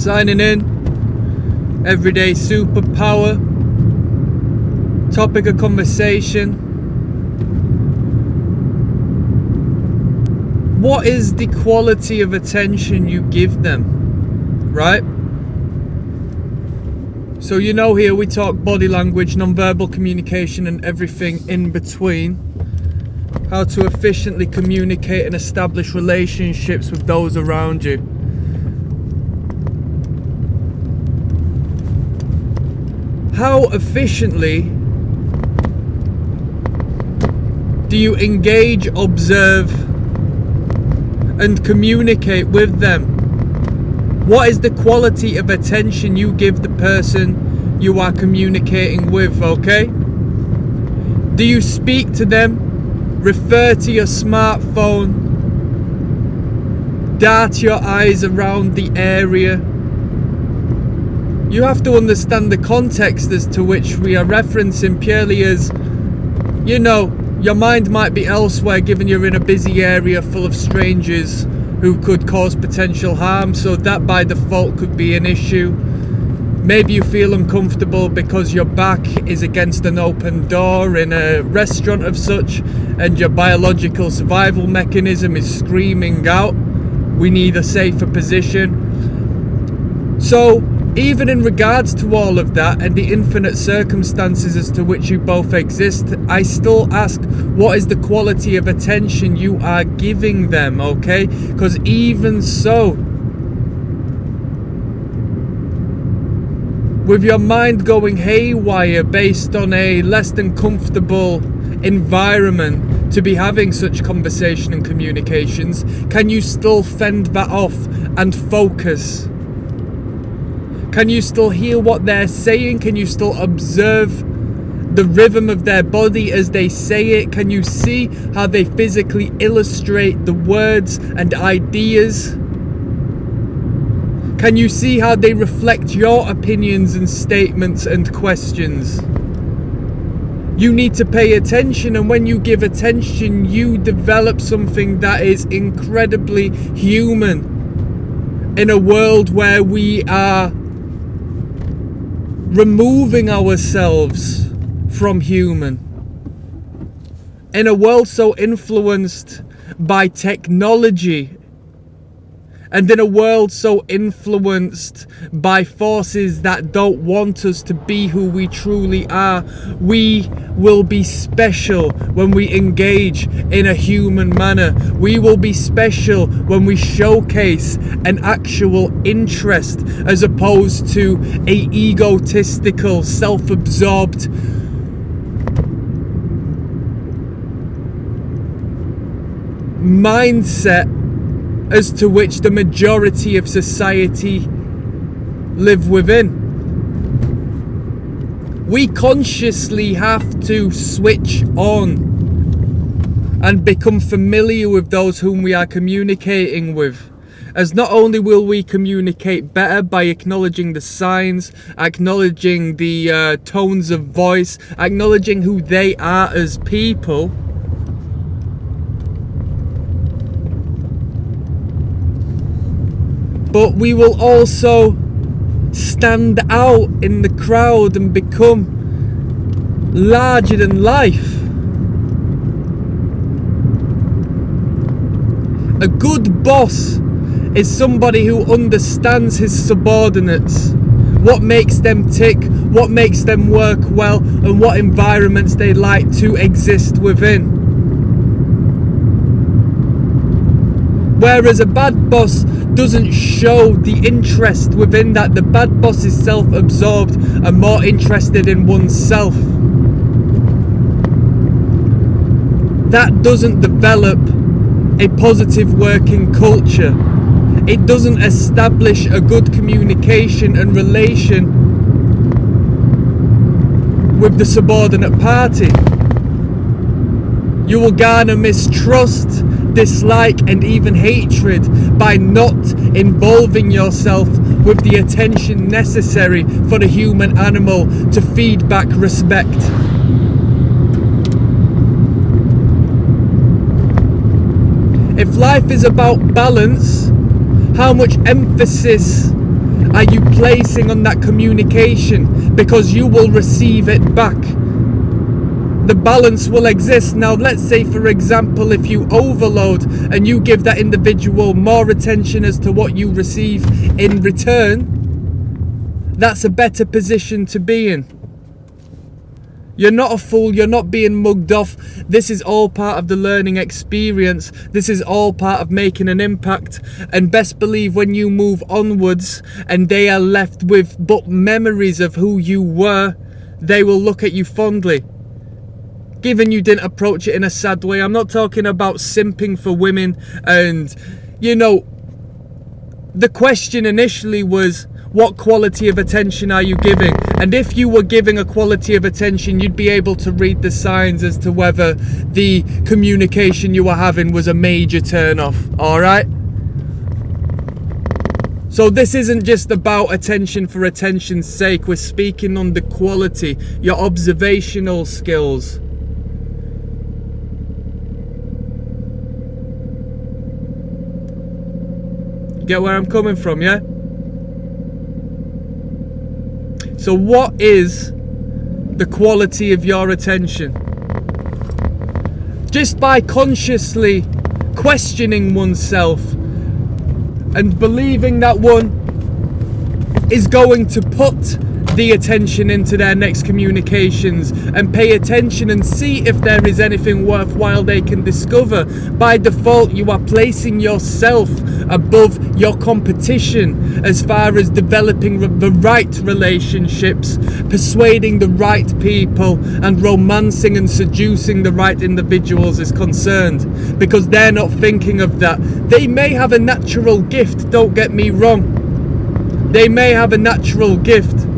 Signing in. Everyday superpower. Topic of conversation. What is the quality of attention you give them? Right? So here we talk body language, non-verbal communication and everything in between. How to efficiently communicate and establish relationships with those around you. How efficiently do you engage, observe, and communicate with them? What is the quality of attention you give the person you are communicating with, okay? Do you speak to them? Refer to your smartphone? Dart your eyes around the area? You have to understand the context as to which we are referencing, purely as, your mind might be elsewhere given you're in a busy area full of strangers who could cause potential harm, so that by default could be an issue. Maybe you feel uncomfortable because your back is against an open door in a restaurant of such, and your biological survival mechanism is screaming out, we need a safer position. So, even in regards to all of that and the infinite circumstances as to which you both exist, I still ask, what is the quality of attention you are giving them, okay? Because even so, with your mind going haywire based on a less than comfortable environment to be having such conversation and communications, can you still fend that off and focus? Can you still hear what they're saying? Can you still observe the rhythm of their body as they say it? Can you see how they physically illustrate the words and ideas? Can you see how they reflect your opinions and statements and questions? You need to pay attention, and when you give attention, you develop something that is incredibly human in a world where we are removing ourselves from human. In a world so influenced by technology, and in a world so influenced by forces that don't want us to be who we truly are, we will be special when we engage in a human manner. We will be special when we showcase an actual interest as opposed to a egotistical, self-absorbed mindset as to which the majority of society live within. We consciously have to switch on and become familiar with those whom we are communicating with, as not only will we communicate better by acknowledging the signs, acknowledging the tones of voice, acknowledging who they are as people, but we will also stand out in the crowd and become larger than life. A good boss is somebody who understands his subordinates, what makes them tick, what makes them work well, and what environments they like to exist within. Whereas a bad boss doesn't show the interest within that. The bad boss is self-absorbed and more interested in oneself. That doesn't develop a positive working culture. It doesn't establish a good communication and relation with the subordinate party. You will garner mistrust, dislike and even hatred by not involving yourself with the attention necessary for the human animal to feed back respect. If life is about balance, how much emphasis are you placing on that communication? Because you will receive it back. The balance will exist. Now, let's say, for example, if you overload and you give that individual more attention as to what you receive in return, that's a better position to be in. You're not a fool. You're not being mugged off. This is all part of the learning experience. This is all part of making an impact. And best believe when you move onwards and they are left with but memories of who you were, they will look at you fondly. Given you didn't approach it in a sad way. I'm not talking about simping for women. And, you know, the question initially was, what quality of attention are you giving? And if you were giving a quality of attention, you'd be able to read the signs as to whether the communication you were having was a major turn-off. Alright? So this isn't just about attention for attention's sake. We're speaking on the quality, your observational skills. Get where I'm coming from, yeah? So what is the quality of your attention? Just by consciously questioning oneself and believing that one is going to put the attention into their next communications and pay attention and see if there is anything worthwhile they can discover. By default, you are placing yourself above your competition as far as developing the right relationships, persuading the right people, and romancing and seducing the right individuals is concerned, because they're not thinking of that. They may have a natural gift, don't get me wrong. They may have a natural gift,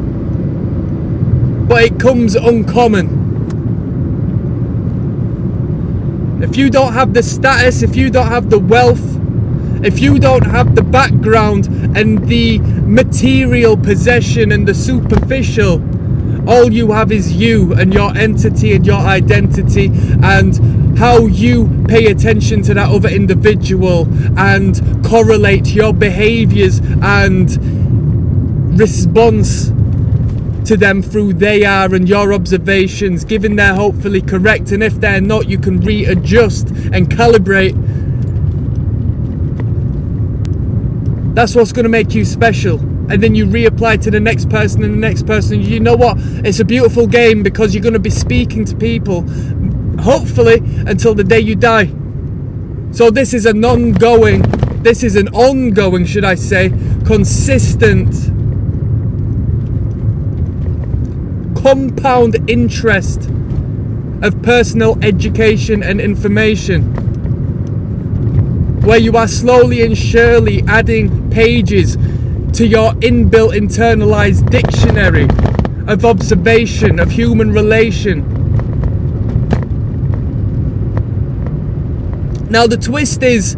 but it comes uncommon. If you don't have the status, if you don't have the wealth, if you don't have the background and the material possession and the superficial, all you have is you and your entity and your identity and how you pay attention to that other individual and correlate your behaviors and response to them through they are and your observations, given they're hopefully correct, and if they're not, you can readjust and calibrate. That's what's going to make you special. And then you reapply to the next person and the next person. You know what? It's a beautiful game, because you're going to be speaking to people, hopefully, until the day you die. So this is an ongoing, should I say, consistent, compound interest of personal education and information, where you are slowly and surely adding pages to your inbuilt internalized dictionary of observation, of human relation. Now the twist is,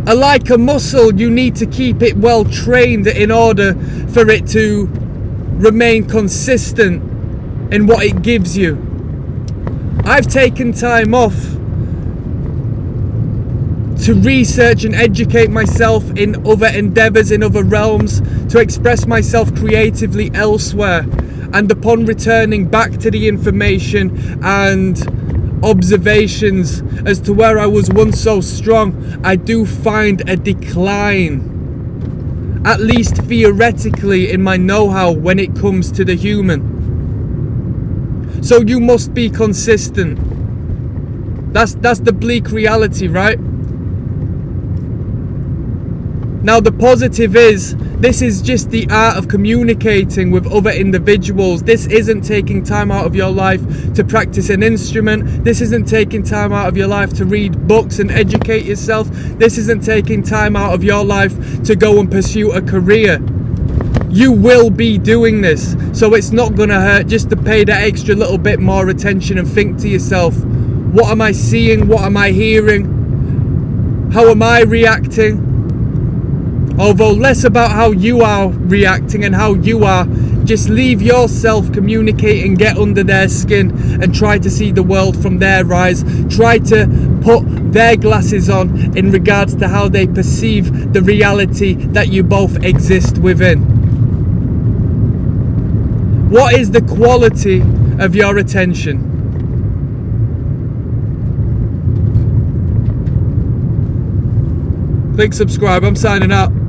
like a muscle, you need to keep it well trained in order for it to remain consistent in what it gives you. I've taken time off to research and educate myself in other endeavors, in other realms, to express myself creatively elsewhere. And upon returning back to the information and observations as to where I was once so strong, I do find a decline, at least theoretically, in my know-how when it comes to the human. So you must be consistent. That's the bleak reality, right? Now the positive is, this is just the art of communicating with other individuals. This isn't taking time out of your life to practice an instrument. This isn't taking time out of your life to read books and educate yourself. This isn't taking time out of your life to go and pursue a career. You will be doing this, so it's not gonna hurt just to pay that extra little bit more attention and think to yourself, what am I seeing? What am I hearing? How am I reacting? Although less about how you are reacting and how you are, just leave yourself communicating, get under their skin and try to see the world from their eyes. Try to put their glasses on in regards to how they perceive the reality that you both exist within? What is the quality of your attention? Click subscribe. I'm signing out.